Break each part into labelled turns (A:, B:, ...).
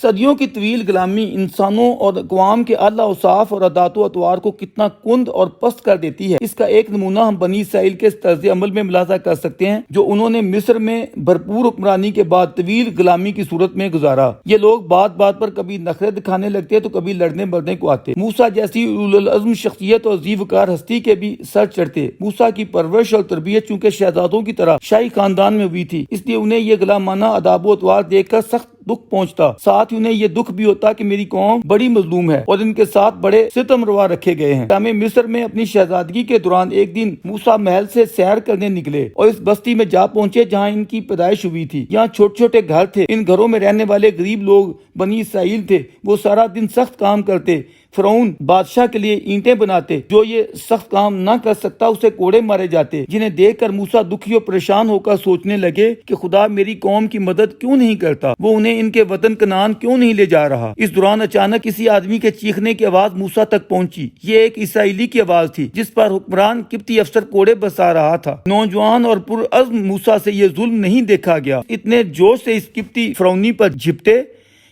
A: صدیوں کی طویل غلامی انسانوں اور اقوام کے اعلیٰ اوصاف اور عادات و اطوار کو کتنا کند اور پست کر دیتی ہے، اس کا ایک نمونہ ہم بنی اسرائیل کے اس طرز عمل میں ملاحظہ کر سکتے ہیں جو انہوں نے مصر میں بھرپور حکمرانی کے بعد طویل غلامی کی صورت میں گزارا۔ یہ لوگ بات بات پر کبھی نخرے دکھانے لگتے تو کبھی لڑنے مرنے کو آتے۔ موسیٰ جیسی اولو العزم شخصیت اور ذی وقار ہستی کے بھی سر چڑھتے۔ موسیٰ کی پرورش اور تربیت چونکہ شہزادوں کی طرح شاہی خاندان میں ہوئی تھی، اس لیے انہیں یہ غلامانہ آداب و اطوار دیکھ کر سخت دکھ پہنچتا۔ ساتھ ہی انہیں یہ دکھ بھی ہوتا کہ میری قوم بڑی مظلوم ہے اور ان کے ساتھ بڑے ستم روا رکھے گئے ہیں۔ شام مصر میں اپنی شہزادگی کے دوران ایک دن موسیٰ محل سے سیر کرنے نکلے اور اس بستی میں جا پہنچے جہاں ان کی پیدائش ہوئی تھی۔ یہاں چھوٹے چھوٹے گھر تھے۔ ان گھروں میں رہنے والے غریب لوگ بنی اسرائیل تھے۔ وہ سارا دن سخت کام کرتے۔ فرعون بادشاہ کے لیے اینٹیں بناتے۔ جو یہ سخت کام نہ کر سکتا اسے کوڑے مارے جاتے، جنہیں دیکھ کر موسیٰ دکھی اور پریشان ہو کر سوچنے لگے کہ خدا میری قوم کی مدد کیوں نہیں کرتا، وہ انہیں ان کے وطن کنعان کیوں نہیں لے جا رہا۔ اس دوران اچانک کسی آدمی کے چیخنے کی آواز موسیٰ تک پہنچی۔ یہ ایک اسرائیلی کی آواز تھی جس پر حکمران قبطی افسر کوڑے برسا رہا تھا۔ نوجوان اور پرعزم موسیٰ سے یہ ظلم نہیں دیکھا گیا۔ اتنے جوش سے اس قبطی فرعونی پر جھپٹے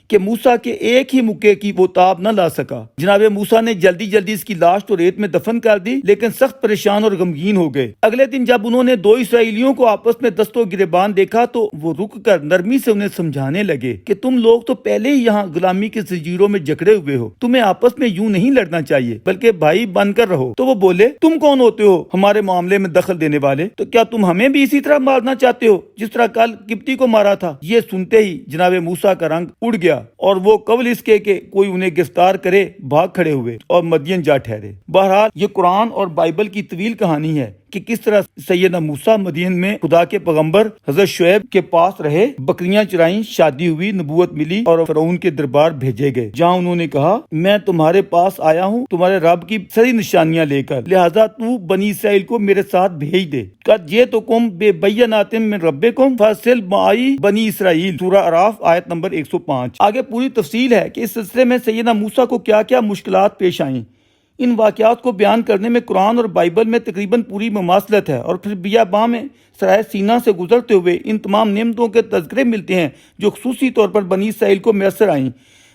A: کہ موسیٰ کے ایک ہی مکے کی وہ تاب نہ لا سکا۔ جناب موسیٰ نے جلدی جلدی اس کی لاش تو ریت میں دفن کر دی، لیکن سخت پریشان اور غمگین ہو گئے۔ اگلے دن جب انہوں نے دو اسرائیلیوں کو آپس میں دست و گریبان دیکھا تو وہ رک کر نرمی سے انہیں سمجھانے لگے کہ تم لوگ تو پہلے ہی یہاں غلامی کے زنجیروں میں جکڑے ہوئے ہو، تمہیں آپس میں یوں نہیں لڑنا چاہیے بلکہ بھائی بن کر رہو۔ تو وہ بولے، تم کون ہوتے ہو ہمارے معاملے میں دخل دینے والے؟ تو کیا تم ہمیں بھی اسی طرح مارنا چاہتے ہو جس طرح کل قبطی کو مارا تھا؟ یہ سنتے ہی جناب موسیٰ کا رنگ اڑ گیا اور وہ قبل اس کے کہ کوئی انہیں گرفتار کرے بھاگ کھڑے ہوئے اور مدین جا ٹھہرے۔ بہرحال یہ قرآن اور بائبل کی طویل کہانی ہے کہ کس طرح سیدنا موسیٰ مدین میں خدا کے پیغمبر حضرت شعیب کے پاس رہے، بکریاں چرائیں، شادی ہوئی، نبوت ملی اور فرعون کے دربار بھیجے گئے جہاں انہوں نے کہا میں تمہارے پاس آیا ہوں تمہارے رب کی ساری نشانیاں لے کر، لہذا تو بنی اسرائیل کو میرے ساتھ بھیج دے۔ قد جئتکم ببینات من ربکم فارسل معی بنی اسرائیل، سورہ اعراف آیت نمبر 105۔ آگے پوری تفصیل ہے کہ اس سلسلے میں سیدنا موسیٰ کو کیا کیا مشکلات پیش آئیں۔ ان واقعات کو بیان کرنے میں قرآن اور بائبل میں تقریباً پوری مماثلت ہے، اور پھر بیاباں میں سرائے سینہ سے گزرتے ہوئے ان تمام نعمتوں کے تذکرے ملتے ہیں جو خصوصی طور پر بنی اسرائیل کو میسر آئیں۔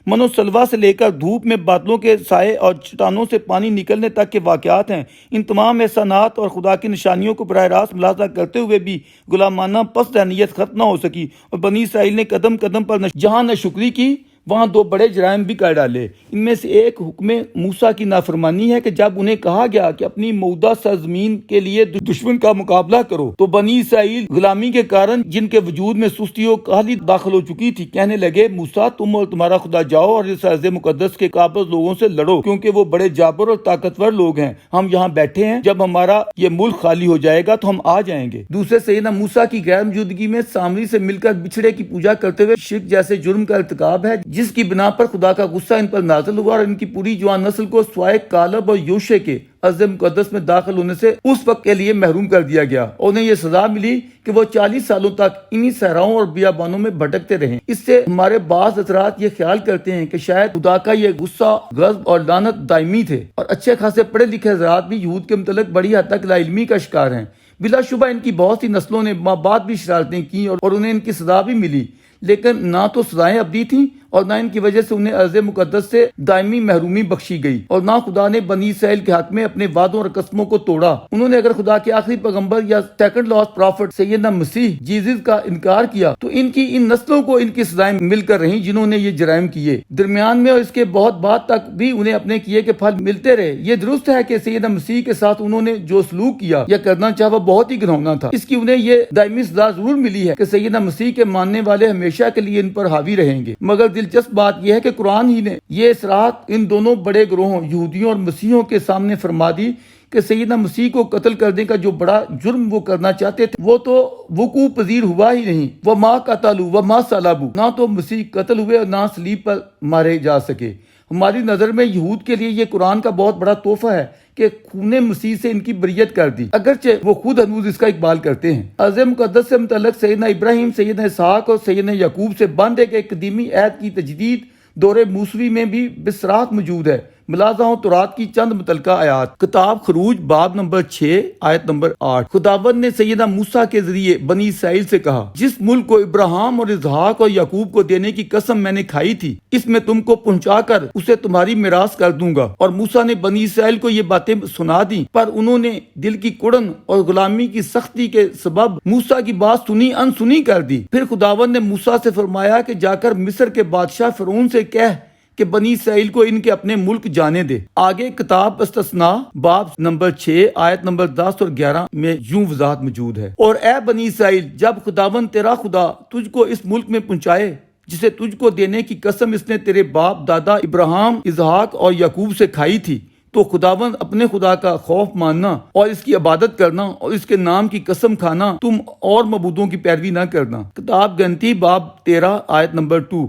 A: من و سلوہ سے لے کر دھوپ میں بادلوں کے سائے اور چٹانوں سے پانی نکلنے تک کے واقعات ہیں۔ ان تمام احسانات اور خدا کی نشانیوں کو براہ راست ملاحظہ کرتے ہوئے بھی غلامانہ پس ذہنیت ختم نہ ہو سکی، اور بنی اسرائیل نے قدم قدم پر جہاں ناشکری کی وہاں دو بڑے جرائم بھی کر ڈالے۔ ان میں سے ایک حکم موسیٰ کی نافرمانی ہے کہ جب انہیں کہا گیا کہ اپنی موعودہ سرزمین کے لیے دشمن کا مقابلہ کرو تو بنی اسرائیل غلامی کے کارن جن کے وجود میں سستی و کاہلی داخل ہو چکی تھی کہنے لگے موسیٰ تم اور تمہارا خدا جاؤ اور اس ارض مقدس کے قابض لوگوں سے لڑو، کیونکہ وہ بڑے جابر اور طاقتور لوگ ہیں۔ ہم یہاں بیٹھے ہیں، جب ہمارا یہ ملک خالی ہو جائے گا تو ہم آ جائیں گے۔ دوسرے سیدنا موسیٰ کی غیر موجودگی میں سامری سے مل کر بچھڑے کی پوجا کرتے ہوئے شرک جیسے جرم کا ارتکاب ہے جس کی بنا پر خدا کا غصہ ان پر نازل ہوا اور ان کی پوری جوان نسل کو سوائے کالب اور یوشع کے ارض مقدس میں داخل ہونے سے اس وقت کے لیے محروم کر دیا گیا، اور انہیں یہ سزا ملی کہ وہ 40 سالوں تک انہی صحراؤں اور بیابانوں میں بھٹکتے رہیں۔ اس سے ہمارے بعض حضرات یہ خیال کرتے ہیں کہ شاید خدا کا یہ غصہ، غضب اور لعنت دائمی تھے، اور اچھے خاصے پڑھے لکھے حضرات بھی یہود کے متعلق بڑی حد تک لا علمی کا شکار ہیں۔ بلا شبہ ان کی بہت سی نسلوں نے ماں بعد بھی شرارتیں کی اور انہیں ان کی سزا بھی ملی، لیکن نہ تو سزائیں ابدی تھیں اور نہ ان کی وجہ سے انہیں ارض مقدس سے دائمی محرومی بخشی گئی، اور نہ خدا نے بنی اسرائیل کے حق میں اپنے وعدوں اور قسموں کو توڑا۔ انہوں نے اگر خدا کے آخری پیغمبر یا سیکنڈ لاسٹ پرافٹ سیدنا مسیح جیزس کا انکار کیا تو ان کی ان نسلوں کو ان کی سزائیں مل کر رہیں جنہوں نے یہ جرائم کیے۔ درمیان میں اور اس کے بہت بعد تک بھی انہیں اپنے کیے کے پھل ملتے رہے۔ یہ درست ہے کہ سیدنا مسیح کے ساتھ انہوں نے جو سلوک کیا یا کرنا چاہا وہ بہت ہی گھناؤنا تھا۔ اس کی انہیں یہ دائمی سزا ضرور ملی ہے کہ سیدنا مسیح کے ماننے والے ہمیشہ کے لیے ان پر حاوی رہیں گے۔ مگر دلچسپ بات یہ ہے کہ قرآن ہی نے یہ صراحت ان دونوں بڑے گروہوں یہودیوں اور مسیحیوں کے سامنے فرما دی کہ سیدنا مسیح کو قتل کرنے کا جو بڑا جرم وہ کرنا چاہتے تھے وہ تو وقوع پذیر ہوا ہی نہیں۔ وما قتلوا وما صلبوا، نہ تو مسیح قتل ہوئے اور نہ صلیب پر مارے جا سکے۔ ہماری نظر میں یہود کے لیے یہ قرآن کا بہت بڑا تحفہ ہے کہ خون مسیح سے ان کی بریت کر دی، اگرچہ وہ خود ہنوز اس کا اقبال کرتے ہیں۔ ارض مقدس سے متعلق سیدنا ابراہیم، سیدنا اسحاق اور سیدنا یعقوب سے بند ایک قدیمی عہد کی تجدید دور موسوی میں بھی بصراحت موجود ہے۔ ملاحظہ ہوں تورات کی چند متعلقہ آیات۔ کتاب خروج باب نمبر 6 آیت نمبر 8۔ خداوند نے سیدنا موسیٰ کے ذریعے بنی اسرائیل سے کہا، جس ملک کو ابراہیم اور اسحاق اور یعقوب کو دینے کی قسم میں نے کھائی تھی، اس میں تم کو پہنچا کر اسے تمہاری میراث کر دوں گا۔ اور موسیٰ نے بنی اسرائیل کو یہ باتیں سنا دیں، پر انہوں نے دل کی کڑن اور غلامی کی سختی کے سبب موسیٰ کی بات سنی انسنی کر دی۔ پھر خداوند نے موسیٰ سے فرمایا کہ جا کر مصر کے بادشاہ فرعون سے کہہ کہ بنی اسرائیل کو ان کے اپنے ملک جانے دے۔ آگے کتاب استثناء باب نمبر 6 آیت نمبر 10 اور 11 میں یوں وضاحت موجود ہے، اور اے بنی اسرائیل، جب خداوند تیرا خدا تجھ کو اس ملک میں پہنچائے جسے تجھ کو دینے کی قسم اس نے تیرے باپ دادا ابراہیم، اسحاق اور یعقوب سے کھائی تھی، تو خداوند اپنے خدا کا خوف ماننا اور اس کی عبادت کرنا اور اس کے نام کی قسم کھانا، تم اور معبودوں کی پیروی نہ کرنا۔ کتاب گنتی باب 13 آیت نمبر 2۔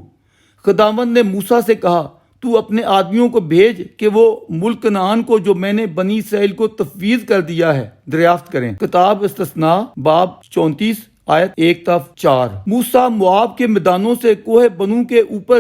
A: خداوند نے موسیٰ سے کہا، تو اپنے آدمیوں کو بھیج کہ وہ ملک کنعان کو جو میں نے بنی اسرائیل کو تفویض کر دیا ہے دریافت کریں۔ کتاب استثناء باب 34 آیت 1-4۔ موسیٰ مواب کے میدانوں سے کوہ بنو کے اوپر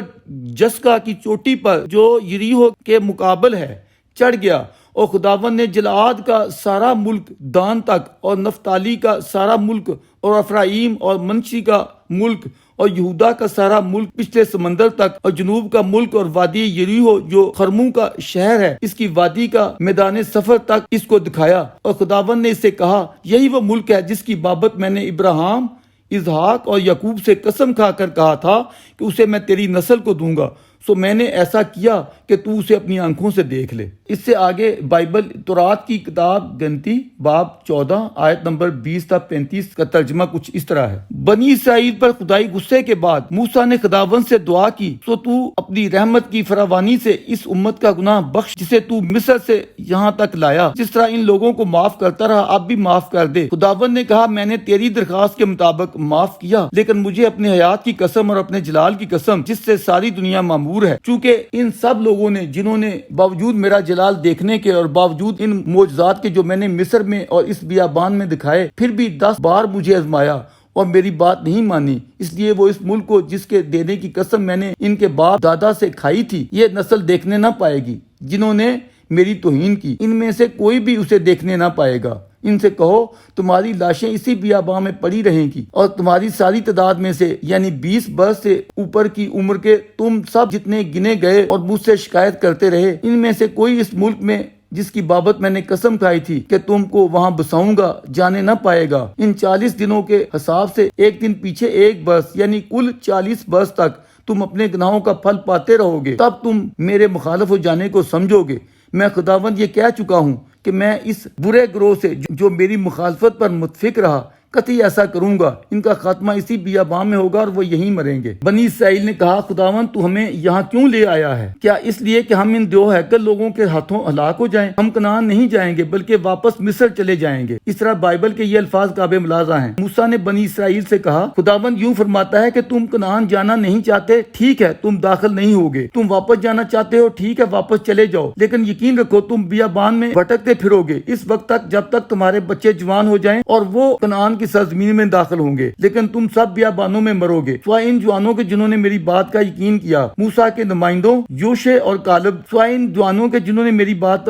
A: جسکا کی چوٹی پر جو یریحو کے مقابل ہے چڑھ گیا، اور خداوند نے جلعاد کا سارا ملک دان تک اور نفتالی کا سارا ملک اور افرائیم اور منشی کا ملک اور یہودا کا سارا ملک پچھلے سمندر تک اور جنوب کا ملک اور وادی یریحو جو خرموں کا شہر ہے اس کی وادی کا میدان سفر تک اس کو دکھایا۔ اور خداوند نے اس سے کہا، یہی وہ ملک ہے جس کی بابت میں نے ابراہیم، اسحاق اور یعقوب سے قسم کھا کر کہا تھا کہ اسے میں تیری نسل کو دوں گا، سو میں نے ایسا کیا کہ تو اسے اپنی آنکھوں سے دیکھ لے۔ اس سے آگے بائبل تورات کی کتاب گنتی باب 14 آیت نمبر 20-35 کا ترجمہ کچھ اس طرح ہے۔ بنی اسرائیل پر خدائی غصے کے بعد موسیٰ نے خداوند سے دعا کی، سو تو اپنی رحمت کی فراوانی سے اس امت کا گناہ بخش جسے تو مصر سے یہاں تک لایا، جس طرح ان لوگوں کو معاف کرتا رہا اب بھی معاف کر دے۔ خداوند نے کہا، میں نے تیری درخواست کے مطابق معاف کیا، لیکن مجھے اپنے حیات کی قسم اور اپنے جلال کی قسم جس سے ساری دنیا معمور ہے، چونکہ ان سب لوگوں نے جنہوں نے باوجود میرا جلال دیکھنے کے اور باوجود ان معجزات کے جو میں نے مصر میں اور اس بیابان میں دکھائے، پھر بھی 10 بار مجھے آزمایا اور میری بات نہیں مانی، اس لیے وہ اس ملک کو جس کے دینے کی قسم میں نے ان کے باپ دادا سے کھائی تھی یہ نسل دیکھنے نہ پائے گی۔ جنہوں نے میری توہین کی، ان میں سے کوئی بھی اسے دیکھنے نہ پائے گا۔ ان سے کہو، تمہاری لاشیں اسی بیاباں میں پڑی رہیں گی، اور تمہاری ساری تعداد میں سے یعنی 20 برس سے اوپر کی عمر کے تم سب جتنے گنے گئے اور مجھ سے شکایت کرتے رہے، ان میں سے کوئی اس ملک میں جس کی بابت میں نے قسم کھائی تھی کہ تم کو وہاں بساؤں گا جانے نہ پائے گا۔ ان 40 دنوں کے حساب سے ایک دن پیچھے ایک برس یعنی کل 40 برس تک تم اپنے گناہوں کا پھل پاتے رہو گے، تب تم میرے مخالف ہو جانے کو سمجھو گے۔ میں خداوند یہ کہہ چکا ہوں کہ میں اس برے گروہ سے جو میری مخالفت پر متفق رہا قطعی ایسا کروں گا، ان کا خاتمہ اسی بیابان میں ہوگا اور وہ یہیں مریں گے۔ بنی اسرائیل نے کہا، خداوند تو ہمیں یہاں کیوں لے آیا ہے؟ کیا اس لیے کہ ہم ان 2 ہیکل لوگوں کے ہاتھوں ہلاک ہو جائیں؟ ہم کنعان نہیں جائیں گے بلکہ واپس مصر چلے جائیں گے۔ اس طرح بائبل کے یہ الفاظ قابل ملاحظہ ہیں۔ موسیٰ نے بنی اسرائیل سے کہا، خداوند یوں فرماتا ہے کہ تم کنعان جانا نہیں چاہتے، ٹھیک ہے تم داخل نہیں ہوگے۔ تم واپس جانا چاہتے ہو، ٹھیک ہے واپس چلے جاؤ، لیکن یقین رکھو تم بیابان میں بھٹکتے پھرو گے اس وقت تک جب تک تمہارے بچے جوان ہو جائیں اور وہ کنعان کی سرزمین میں داخل ہوں گے، لیکن تم سب بیابانوں میں مرو گے، سوائے ان جوانوں کے جنہوں نے میری بات کا یقین کیا۔ موسیٰ کے نمائندوں یوشع اور کالب، سوائے ان جوانوں کے جنہوں نے میری بات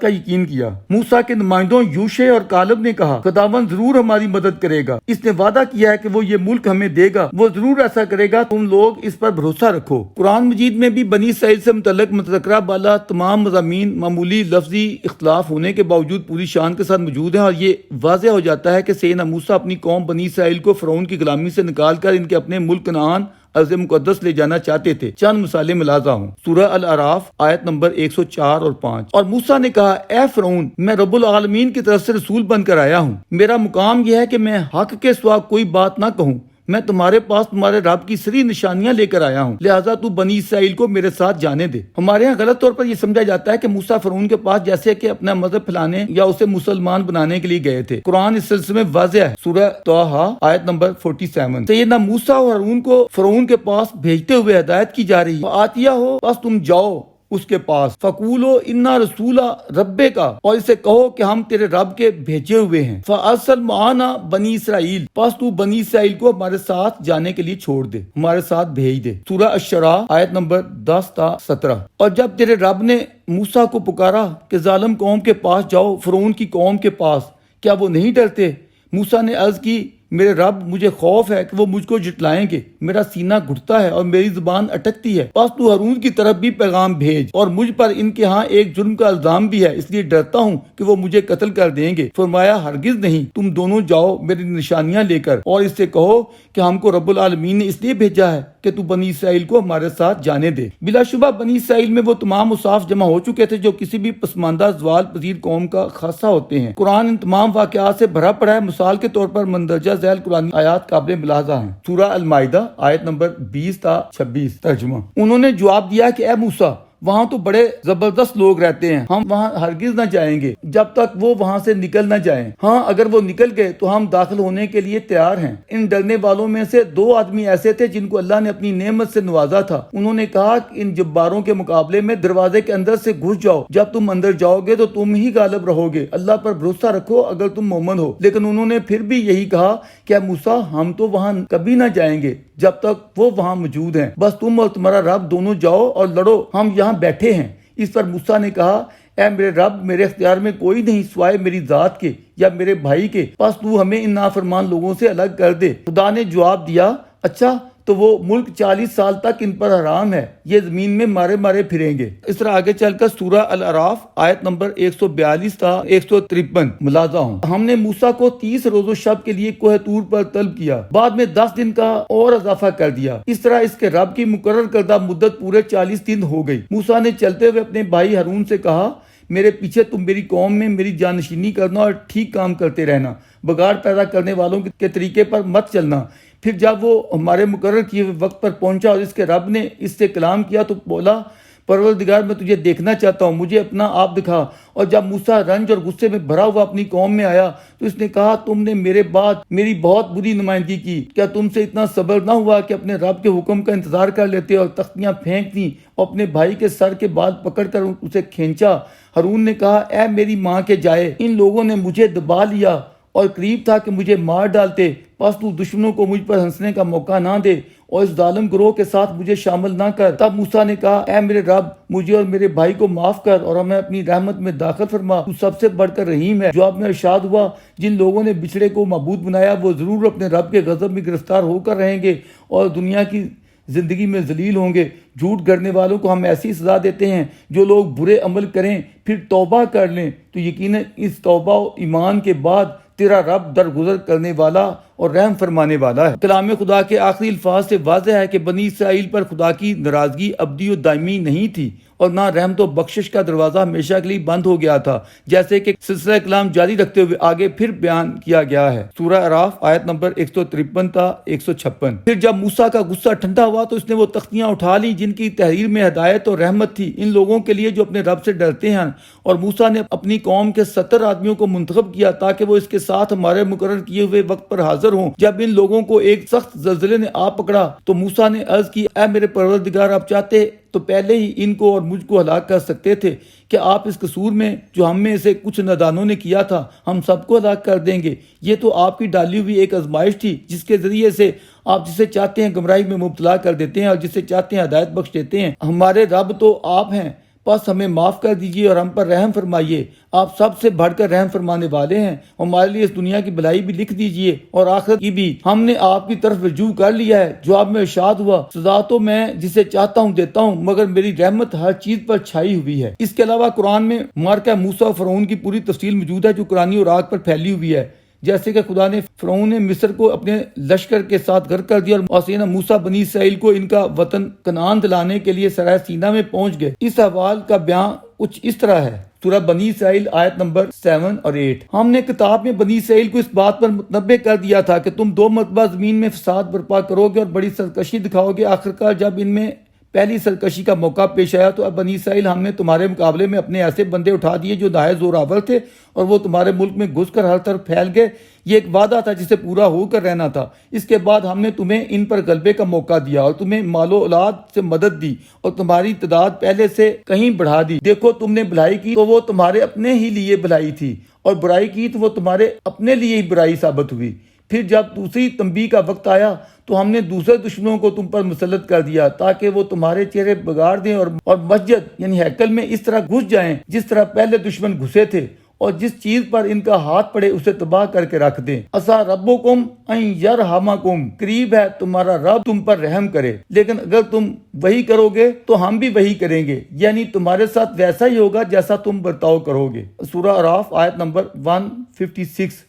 A: کا یقین کیا۔ موسیٰ کے نمائندوں یوشع اور کالب نے کہا، خداوند ضرور ہماری مدد کرے گا، اس نے وعدہ کیا ہے کہ وہ یہ ملک ہمیں دے گا، وہ ضرور ایسا کرے گا، تم لوگ اس پر بھروسہ رکھو۔ قرآن مجید میں بھی بنی اسرائیل سے متعلق متذکرہ بالا تمام مضامین معمولی لفظی اختلاف ہونے کے باوجود پوری شان کے ساتھ موجود ہیں، اور یہ واضح ہو جاتا ہے کہ سیدنا موسیٰ اپنی قوم بنی اسرائیل کو فرعون کی غلامی سے نکال کر ان کے اپنے ملک کنعان ارض مقدس لے جانا چاہتے تھے۔ چند مثالیں ملاحظہ ہوں۔ سورہ الاعراف آیت نمبر 104 اور 5۔ اور موسیٰ نے کہا، اے فرعون، میں رب العالمین کی طرف سے رسول بن کر آیا ہوں، میرا مقام یہ ہے کہ میں حق کے سوا کوئی بات نہ کہوں، میں تمہارے پاس تمہارے رب کی سری نشانیاں لے کر آیا ہوں، لہٰذا تو بنی اسرائیل کو میرے ساتھ جانے دے۔ ہمارے یہاں غلط طور پر یہ سمجھا جاتا ہے کہ موسیٰ فرعون کے پاس جیسے کہ اپنا مذہب پھیلانے یا اسے مسلمان بنانے کے لیے گئے تھے۔ قرآن اس سلسلے میں واضح ہے۔ سورہ طٰہٰ آیت نمبر 47۔ سیدنا موسیٰ اور ہارون کو فرعون کے پاس بھیجتے ہوئے ہدایت کی جا رہی ہے، آتیہ ہو بس تم جاؤ اس کے پاس فقولو انا رسول ربے کا، اور اسے کہو کہ ہم تیرے رب کے بھیجے ہوئے ہیں، فارسل معنا بنی اسرائیل، پس تو بنی اسرائیل کو ہمارے ساتھ جانے کے لیے چھوڑ دے، ہمارے ساتھ بھیج دے۔ سورہ الشعراء آیت نمبر 10 تا 17۔ اور جب تیرے رب نے موسیٰ کو پکارا کہ ظالم قوم کے پاس جاؤ، فرعون کی قوم کے پاس، کیا وہ نہیں ڈرتے؟ موسیٰ نے عرض کی میرے رب مجھے خوف ہے کہ وہ مجھ کو جھٹلائیں گے، میرا سینہ گھٹتا ہے اور میری زبان اٹکتی ہے، پس تو ہارون کی طرف بھی پیغام بھیج، اور مجھ پر ان کے ہاں ایک جرم کا الزام بھی ہے، اس لیے ڈرتا ہوں کہ وہ مجھے قتل کر دیں گے۔ فرمایا ہرگز نہیں، تم دونوں جاؤ میری نشانیاں لے کر، اور اس سے کہو کہ ہم کو رب العالمین نے اس لیے بھیجا ہے کہ تو بنی اسرائیل کو ہمارے ساتھ جانے دے۔ بلا شبہ بنی اسرائیل میں وہ تمام اوصاف جمع ہو چکے تھے جو کسی بھی پسماندہ زوال پذیر قوم کا خاصہ ہوتے ہیں۔ قرآن ان تمام واقعات سے بھرا پڑا ہے۔ مثال کے طور پر مندرجہ ذیل قرآن آیات قابل ملاحظہ ہیں۔ سورہ المائدہ آیت نمبر 20 تا 26 ترجمہ۔ انہوں نے جواب دیا کہ اے موسیٰ، وہاں تو بڑے زبردست لوگ رہتے ہیں، ہم وہاں ہرگز نہ جائیں گے جب تک وہ وہاں سے نکل نہ جائیں۔ ہاں اگر وہ نکل گئے تو ہم داخل ہونے کے لیے تیار ہیں۔ ان ڈرنے والوں میں سے 2 آدمی ایسے تھے جن کو اللہ نے اپنی نعمت سے نوازا تھا۔ انہوں نے کہا کہ ان جباروں کے مقابلے میں دروازے کے اندر سے گھس جاؤ، جب تم اندر جاؤ گے تو تم ہی غالب رہو گے، اللہ پر بھروسہ رکھو اگر تم مومن ہو۔ لیکن انہوں نے پھر بھی یہی کہا کہ اے موسیٰ، ہم تو وہاں کبھی نہ جائیں گے جب تک وہ وہاں موجود ہیں، بس تم اور تمہارا رب دونوں جاؤ اور لڑو، ہم یہاں بیٹھے ہیں۔ اس پر موسیٰ نے کہا اے میرے رب، میرے اختیار میں کوئی نہیں سوائے میری ذات کے یا میرے بھائی کے، پس تو ہمیں ان نافرمان لوگوں سے الگ کر دے۔ خدا نے جواب دیا اچھا تو وہ ملک 40 سال تک ان پر حرام ہے، یہ زمین میں مارے مارے پھریں گے۔ اس طرح آگے چل کر سورہ الاعراف آیت نمبر 142 تا 153 ملاحظہ ہوں۔ ہم نے موسیٰ کو 30 روز و شب کے لیے کوہ طور پر طلب کیا، بعد میں 10 دن کا اور اضافہ کر دیا، اس طرح اس کے رب کی مقرر کردہ مدت پورے 40 دن ہو گئی۔ موسیٰ نے چلتے ہوئے اپنے بھائی ہارون سے کہا میرے پیچھے تم میری قوم میں میری جانشینی کرنا اور ٹھیک کام کرتے رہنا، بگاڑ پیدا کرنے والوں کے طریقے پر مت چلنا۔ پھر جب وہ ہمارے مقرر کیے ہوئے وقت پر پہنچا اور اس کے رب نے اس سے کلام کیا تو بولا پروردگار میں تجھے دیکھنا چاہتا ہوں، مجھے اپنا آپ دکھا۔ اور جب موسیٰ رنج اور غصے میں بھرا ہوا اپنی قوم میں آیا تو اس نے کہا تم نے میرے بعد میری بہت بری نمائندگی کی، کیا تم سے اتنا صبر نہ ہوا کہ اپنے رب کے حکم کا انتظار کر لیتے اور تختیاں پھینک دیں اور اپنے بھائی کے سر کے بال پکڑ کر اسے کھینچا؟ ہارون نے کہا اے میری ماں کے جائے، ان لوگوں نے مجھے دبا لیا اور قریب تھا کہ مجھے مار ڈالتے، پس تو دشمنوں کو مجھ پر ہنسنے کا موقع نہ دے اور اس ظالم گروہ کے ساتھ مجھے شامل نہ کر۔ تب موسیٰ نے کہا اے میرے رب، مجھے اور میرے بھائی کو معاف کر اور ہمیں اپنی رحمت میں داخل فرما، تو سب سے بڑھ کر رحیم ہے۔ جواب میں ارشاد ہوا جن لوگوں نے بچھڑے کو معبود بنایا وہ ضرور اپنے رب کے غضب میں گرفتار ہو کر رہیں گے اور دنیا کی زندگی میں ذلیل ہوں گے۔ جھوٹ گڑنے والوں کو ہم ایسی سزا دیتے ہیں، جو لوگ برے عمل کریں پھر توبہ کر لیں تو یقیناً اس توبہ و ایمان کے بعد تیرا رب درگزر کرنے والا اور رحم فرمانے والا ہے۔ کلام خدا کے آخری الفاظ سے واضح ہے کہ بنی اسرائیل پر خدا کی ناراضگی ابدی و دائمی نہیں تھی اور نہ رحمت و بخشش کا دروازہ ہمیشہ کے لیے بند ہو گیا تھا، جیسے کہ سلسلہ کلام جاری رکھتے ہوئے آگے پھر بیان کیا گیا ہے۔ سورہ اعراف آیت نمبر 153 تا 156۔ پھر جب موسیٰ کا غصہ ٹھنڈا ہوا تو اس نے وہ تختیاں اٹھا لی جن کی تحریر میں ہدایت اور رحمت تھی ان لوگوں کے لیے جو اپنے رب سے ڈرتے ہیں، اور موسیٰ نے اپنی قوم کے 70 آدمیوں کو منتخب کیا تاکہ وہ اس کے ساتھ ہمارے مقرر کیے ہوئے وقت پر حاضر ہوں۔ جب ان لوگوں کو ایک سخت زلزلے نے آ پکڑا تو موسیٰ نے عرض کی اے میرے پروردگار، آپ چاہتے تو پہلے ہی ان کو اور مجھ کو ہلاک کر سکتے تھے، کہ آپ اس قصور میں جو ہم میں سے کچھ نادانوں نے کیا تھا ہم سب کو ہلاک کر دیں گے۔ یہ تو آپ کی ڈالی ہوئی ایک آزمائش تھی جس کے ذریعے سے آپ جسے چاہتے ہیں گمراہی میں مبتلا کر دیتے ہیں اور جسے چاہتے ہیں ہدایت بخش دیتے ہیں۔ ہمارے رب تو آپ ہیں، پس ہمیں معاف کر دیجیے اور ہم پر رحم فرمائیے، آپ سب سے بڑھ کر رحم فرمانے والے ہیں۔ ہمارے لیے اس دنیا کی بھلائی بھی لکھ دیجیے اور آخرت کی بھی، ہم نے آپ کی طرف رجوع کر لیا ہے۔ جواب میں ارشاد ہوا سزا تو میں جسے چاہتا ہوں دیتا ہوں، مگر میری رحمت ہر چیز پر چھائی ہوئی ہے۔ اس کے علاوہ قرآن میں معرکہ موسیٰ و فرعون کی پوری تفصیل موجود ہے جو قرآنی اوراق پر پھیلی ہوئی ہے، جیسے کہ خدا نے فرعون نے مصر کو اپنے لشکر کے ساتھ غرق کر دیا اور سینا موسیٰ بنی اسرائیل کو ان کا وطن کنعان دلانے کے لیے سرائے سینا میں پہنچ گئے۔ اس احوال کا بیان کچھ اس طرح ہے۔ سورہ بنی اسرائیل آیت نمبر 7 اور 8۔ ہم نے کتاب میں بنی اسرائیل کو اس بات پر متنبع کر دیا تھا کہ تم 2 مرتبہ زمین میں فساد برپا کرو گے اور بڑی سرکشی دکھاؤ گے، آخرکار جب ان میں پہلی سرکشی کا موقع پیش آیا تو اب بنی اسرائیل ہم نے تمہارے مقابلے میں اپنے ایسے بندے اٹھا دیے جو نہایت زور آور تھے اور وہ تمہارے ملک میں گھس کر ہر طرف پھیل گئے. یہ ایک وعدہ تھا جسے پورا ہو کر رہنا تھا. اس کے بعد ہم نے تمہیں ان پر غلبے کا موقع دیا اور تمہیں مال و اولاد سے مدد دی اور تمہاری تعداد پہلے سے کہیں بڑھا دی. دیکھو تم نے بھلائی کی تو وہ تمہارے اپنے ہی لیے بھلائی تھی اور برائی کی تو وہ تمہارے اپنے لیے ہی برائی ثابت ہوئی. پھر جب دوسری تنبیہ کا وقت آیا تو ہم نے دوسرے دشمنوں کو تم پر مسلط کر دیا تاکہ وہ تمہارے چہرے بگاڑ دیں اور مسجد یعنی ہیکل میں اس طرح گھس جائیں جس طرح پہلے دشمن گھسے تھے اور جس چیز پر ان کا ہاتھ پڑے اسے تباہ کر کے رکھ دیں. عسیٰ ربکم ان یرحمکم، قریب ہے تمہارا رب تم پر رحم کرے. لیکن اگر تم وہی کرو گے تو ہم بھی وہی کریں گے، یعنی تمہارے ساتھ ویسا ہی ہوگا جیسا تم برتاؤ کرو گے. سورہ اعراف آیت نمبر 156.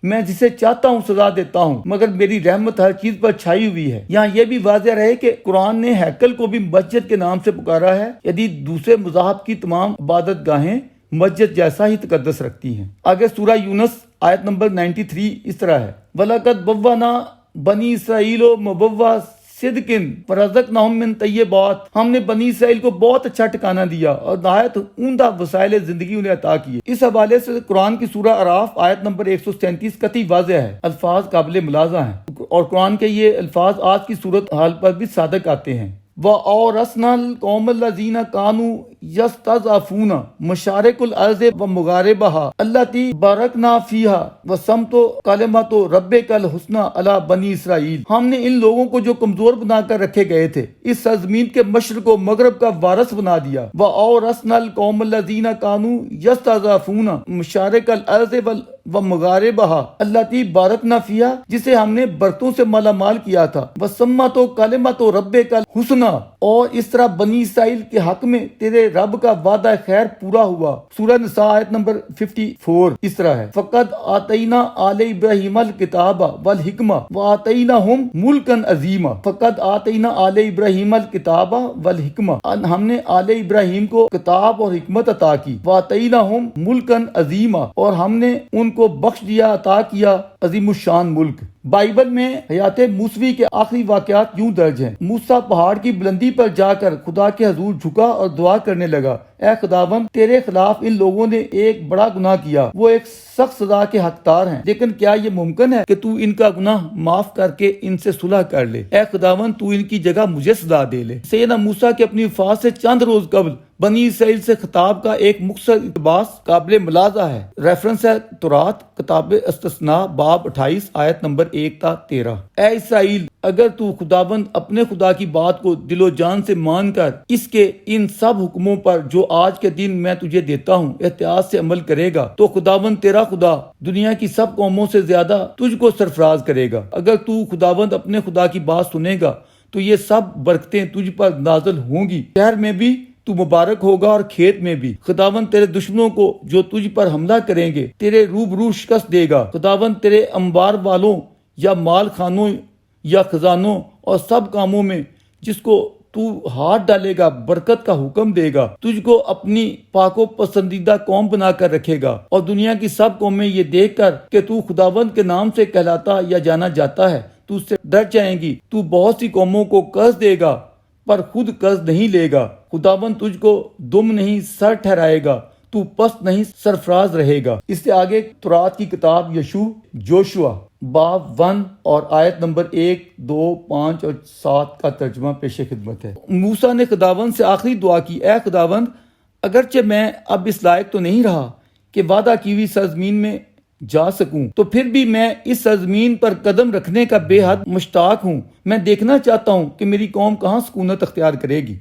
A: میں جسے چاہتا ہوں سزا دیتا ہوں مگر میری رحمت ہر چیز پر چھائی ہوئی ہے. یہاں یہ بھی واضح رہے کہ قرآن نے ہیکل کو بھی مسجد کے نام سے پکارا ہے، یعنی دوسرے مذاہب کی تمام عبادت گاہیں مسجد جیسا ہی تقدس رکھتی ہیں. آگے سورہ یونس آیت نمبر 93 اس طرح ہے، وَلَقَدْ بَوَّأْنَا بَنِي إِسْرَائِيلَ مُبَوَّأَ صِدْقٍ وَرَزَقْنَاهُم مِّن طَيِّبَاتٍ. ہم نے بنی اسرائیل کو بہت اچھا ٹھکانہ دیا اور نہایت عمدہ وسائل زندگی انہیں عطا کیے. اس حوالے سے قرآن کی سورہ اعراف آیت نمبر 137 قطعی واضح ہے، الفاظ قابل ملاحظہ ہیں اور قرآن کے یہ الفاظ آج کی صورت حال پر بھی صادق آتے ہیں. وَأَوْرَثْنَا الْقَوْمَ الَّذِينَ كَانُوا يَسْتَضْعَفُونَ مَشَارِقَ الْأَرْضِ وَمَغَارِبَهَا الَّتِي بَارَكْنَا فِيهَا وَسَمْتُ كَلِمَةُ رَبِّكَ الْحُسْنَى عَلَى بَنِي إِسْرَائِيلَ. ہم نے ان لوگوں کو جو کمزور بنا کر رکھے گئے تھے اس سرزمین کے مشرق و مغرب کا وارث بنا دیا. وَأَوْرَثْنَا الْقَوْمَ الَّذِينَ كَانُوا يَسْتَضْعَفُونَ مَشَارِقَ الْأَرْضِ وَمَغَارِبَهَا الَّتِي بَارَكْنَا فِيهَا جسے ہم نے برتوں سے مالا مال کیا تھا. وَسَمَّتُ كَلِمَةُ رَبِّكَ الْحُسْنَى، اور اس طرح بنی اسرائیل کے حق میں تیرے رب کا وعدہ خیر پورا ہوا. سورہ نساء آیت نمبر 54 اس طرح ہے، فَقَدْ آتَيْنَا آلَ إِبْرَاهِيمَ الْكِتَابَ وَالْحِكْمَةَ وَآتَيْنَاهُمْ مُلْكًا عَظِيمًا. فَقَدْ آتَيْنَا آلَ إِبْرَاهِيمَ الْكِتَابَ وَالْحِكْمَةَ، ہم نے آل ابراہیم کو کتاب اور حکمت عطا کی. وَآتَيْنَاهُمْ مُلْكًا عَظِيمًا، اور ہم نے ان کو بخش دیا، عطا کیا عظیم الشان ملک. بائبل میں حیات موسوی کے آخری واقعات یوں درج ہیں، موسیٰ پہاڑ کی بلندی پر جا کر خدا کے حضور جھکا اور دعا کرنے لگا، اے خداوند تیرے خلاف ان لوگوں نے ایک بڑا گناہ کیا، وہ ایک سخت سزا کے حقدار ہیں، لیکن کیا یہ ممکن ہے کہ تو ان کا گناہ معاف کر کے ان سے صلح کر لے؟ اے خداوند تو ان کی جگہ مجھے سزا دے لے. سیدنا موسیٰ کی اپنی وفات سے چند روز قبل بنی اسرائیل سے خطاب کا ایک مختصر اقتباس قابل ملاحظہ ہے. ریفرنس ہے تورات کتاب استثناء باب 28 آیت نمبر 1 تا 13. اے اسرائیل، اگر تو خداوند اپنے خدا کی بات کو دل و جان سے مان کر اس کے ان سب حکموں پر جو آج کے دن میں تجھے دیتا ہوں احتیاط سے عمل کرے گا تو خداوند تیرا خدا دنیا کی سب قوموں سے زیادہ تجھ کو سرفراز کرے گا. اگر تو خداوند اپنے خدا کی بات سنے گا تو یہ سب برکتیں تجھ پر نازل ہوں گی، شہر میں بھی تو مبارک ہوگا اور کھیت میں بھی. خداوند تیرے دشمنوں کو جو تجھ پر حملہ کریں گے تیرے روبرو شکست دے گا. خداوند تیرے انبار والوں یا مال خانوں یا خزانوں اور سب کاموں میں جس کو تو ہاتھ ڈالے گا برکت کا حکم دے گا. تجھ کو اپنی پاک و پسندیدہ قوم بنا کر رکھے گا اور دنیا کی سب قومیں یہ دیکھ کر کہ تو خداوند کے نام سے کہلاتا یا جانا جاتا ہے تو اس سے ڈر جائیں گی. تو بہت سی قوموں کو قرض دے گا پر خود قرض نہیں لے گا. خداوند تجھ کو دم نہیں سر ٹھہرائے گا، تو پست نہیں سرفراز رہے گا. اس سے آگے تورات کی کتاب جوشوا باب 1 اور آیت نمبر 1، 2، 5 اور 7 کا ترجمہ پیش خدمت ہے. موسیٰ نے خداوند سے آخری دعا کی، اے خداوند اگرچہ میں اب اس لائق تو نہیں رہا کہ وعدہ کی ہوئی سرزمین میں جا سکوں تو پھر بھی میں اس سرزمین پر قدم رکھنے کا بے حد مشتاق ہوں. میں دیکھنا چاہتا ہوں کہ میری قوم کہاں سکونت اختیار کرے گی.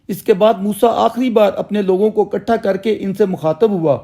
A: اس کے بعد موسیٰ آخری بار اپنے لوگوں کو اکٹھا کر کے ان سے مخاطب ہوا،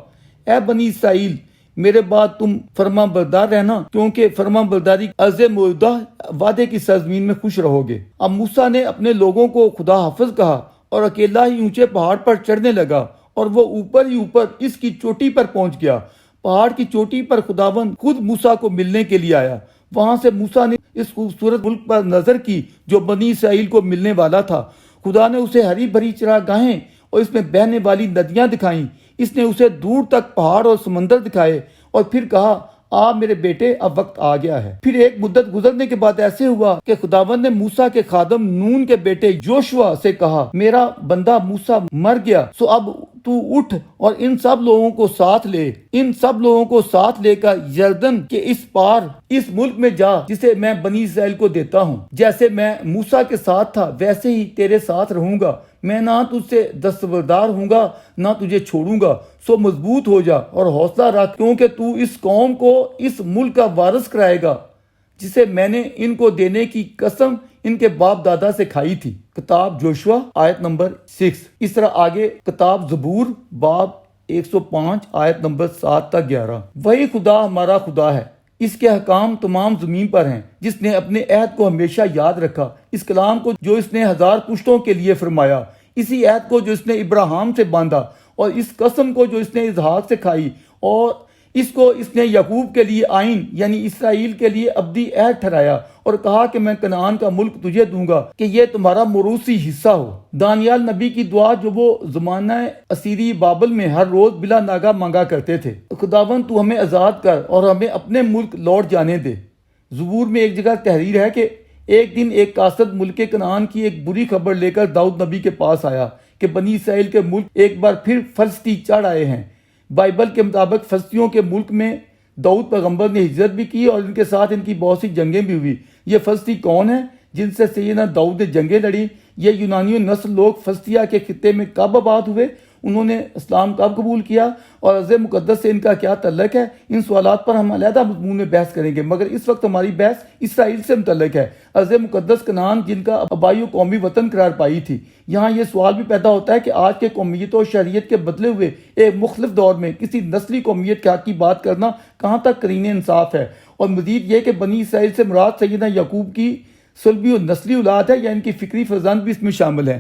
A: اے بنی اسرائیل میرے بعد تم فرما بردار رہنا، کیونکہ فرما برداری عرض موعودہ وعدے کی سرزمین میں خوش رہو گے. اب موسیٰ نے اپنے لوگوں کو خدا حافظ کہا اور اکیلا ہی اونچے پہاڑ پر چڑھنے لگا اور وہ اوپر ہی اوپر اس کی چوٹی پر پہنچ گیا. پہاڑ کی چوٹی پر خداوند خود موسیٰ کو ملنے کے لیے آیا. وہاں سے موسیٰ نے اس خوبصورت ملک پر نظر کی جو بنی اسرائیل کو ملنے والا تھا. خدا نے اسے ہری بھری چراگاہیں اور اس میں بہنے والی ندیاں دکھائیں. اس نے اسے دور تک پہاڑ اور سمندر دکھائے اور پھر کہا، آپ میرے بیٹے اب وقت آ گیا ہے۔ پھر ایک مدت گزرنے کے بعد ایسے ہوا کہ خداوند نے موسیٰ کے خادم نون کے بیٹے یوشوا سے کہا میرا بندہ موسیٰ مر گیا، سو اب تو اٹھ اور ان سب لوگوں کو ساتھ لے کر یردن کے اس پار اس ملک میں جا جسے میں بنی اسرائیل کو دیتا ہوں۔ جیسے میں موسیٰ کے ساتھ تھا ویسے ہی تیرے ساتھ رہوں گا، میں نہ تجھ سے دستبردار ہوں گا نہ تجھے چھوڑوں گا، سو مضبوط ہو جا اور حوصلہ رکھ، کیونکہ تو اس قوم کو اس ملک کا وارث کرائے گا جسے میں نے ان کو دینے کی قسم ان کے باپ دادا سے کھائی تھی۔ کتاب جوشوا آیت نمبر 6۔ اس طرح آگے کتاب زبور باب 105 آیت نمبر 7 تک 11۔ وہی خدا ہمارا خدا ہے، اس کے احکام تمام زمین پر ہیں، جس نے اپنے عہد کو ہمیشہ یاد رکھا، اس کلام کو جو اس نے 1000 پشتوں کے لیے فرمایا، اسی عہد کو جو اس نے ابراہیم سے باندھا، اور اس قسم کو جو اس نے اسحاق سے کھائی، اور اس کو اس نے یعقوب کے لیے آئین یعنی اسرائیل کے لیے ابدی عہد ٹھہرایا، اور کہا کہ میں کنعان کا ملک تجھے دوں گا کہ یہ تمہارا موروثی حصہ ہو۔ دانیال نبی کی دعا جو وہ زمانہ اسیری بابل میں ہر روز بلا ناگہ مانگا کرتے تھے، خداوند تو ہمیں آزاد کر اور ہمیں اپنے ملک لوٹ جانے دے۔ زبور میں ایک جگہ تحریر ہے کہ ایک دن ایک قاصد ملک کنعان کی ایک بری خبر لے کر داؤد نبی کے پاس آیا کہ بنی اسرائیل کے ملک ایک بار پھر فلسطی چڑھ آئے ہیں۔ بائبل کے مطابق فلسطینیوں کے ملک میں داؤد پیغمبر نے ہجرت بھی کی اور ان کے ساتھ ان کی بہت سی جنگیں بھی ہوئی۔ یہ فلسطی کون ہیں جن سے سیدنا داؤد نے جنگیں لڑی؟ یہ یونانیوں نسل لوگ فلسطیہ کے خطے میں کب آباد ہوئے؟ انہوں نے اسلام کب قبول کیا؟ اور عرض مقدس سے ان کا کیا تعلق ہے؟ ان سوالات پر ہم علیحدہ مضمون میں بحث کریں گے، مگر اس وقت ہماری بحث اسرائیل سے متعلق ہے، عرض مقدس کنعان جن کا آبائی و قومی وطن قرار پائی تھی۔ یہاں یہ سوال بھی پیدا ہوتا ہے کہ آج کے قومیت و شہریت کے بدلے ہوئے ایک مختلف دور میں کسی نسلی قومیت کے حق کی بات کرنا کہاں تک قرین انصاف ہے؟ اور مزید یہ کہ بنی اسرائیل سے مراد سیدنا یعقوب کی صلبی و نسلی اولاد ہے یا ان کی فکری فرزند بھی اس میں شامل ہیں؟